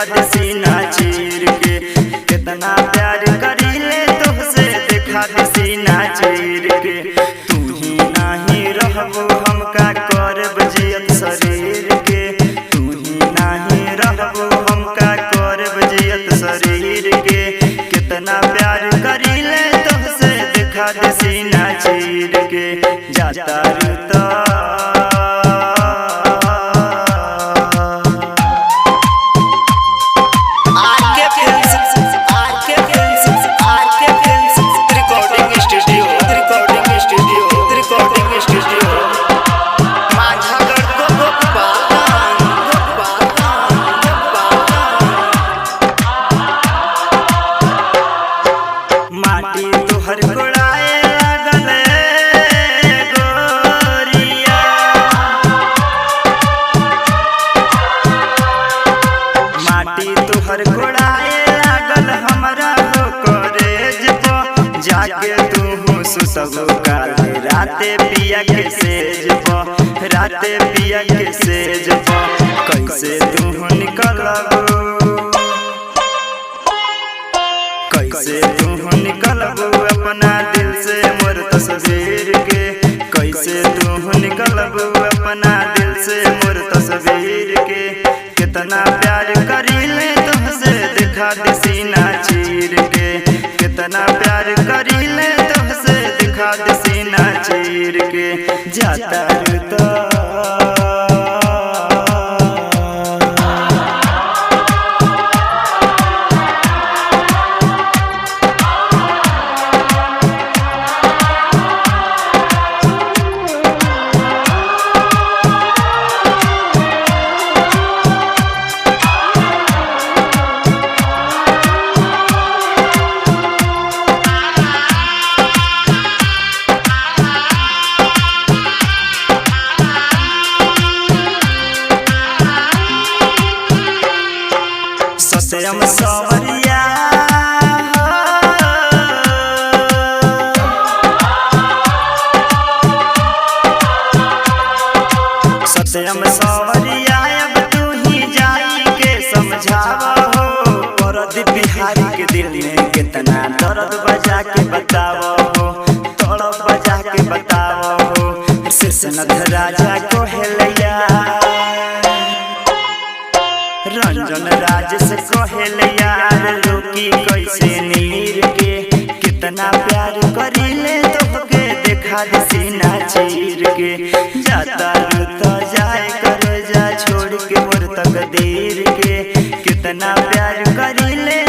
देखा दे सीना चीर के। कितना प्यार करीले तुझसे देखा दे सीना चीर के। तू ही नहीं रहबो हमका करब जियत शरीर के। तू ही नहीं रहबो हमका करब जियत शरीर के। कितना प्यार करीले तुझसे देखा दे सीना चीर के। जाता रुता माटी तोहर गोड़ाए लागल गोरिया। माटी तोहर गोड़ाए लागल हमरा हो कॉलेज पर। जाके तू सुतबो काल राते पिया के सेज पर। राते पिया के सेज पर कैसे तू निकलबो। कैसे तू निकलबो अपना दिल से मोर तस्वीर के। कैसे तू निकलबो अपना दिल से मोर तस्वीर के। कितना प्यार करीले तुझसे देखा दे सीना चीर के। कितना प्यार करीले तुझसे देखा दे सीना चीर के। जाता रुता सत्यम सवरिया सत्यम सवरिया। अब तू ही जाई के समझावा हो। परदीप बिहारी के दिल में कितना दर्द बजा के बतावा हो। तड़प बजा के बतावा हो। शेषनाथ राजा को हेलैया रंजन राज से कहल यार रोकी कैसे नीर के। कितना प्यार करीले तोहके देखा दे सीना चीर के। जाता रुता जाए कर जा छोड़ के मोर तकदीर के। कितना प्यार करीले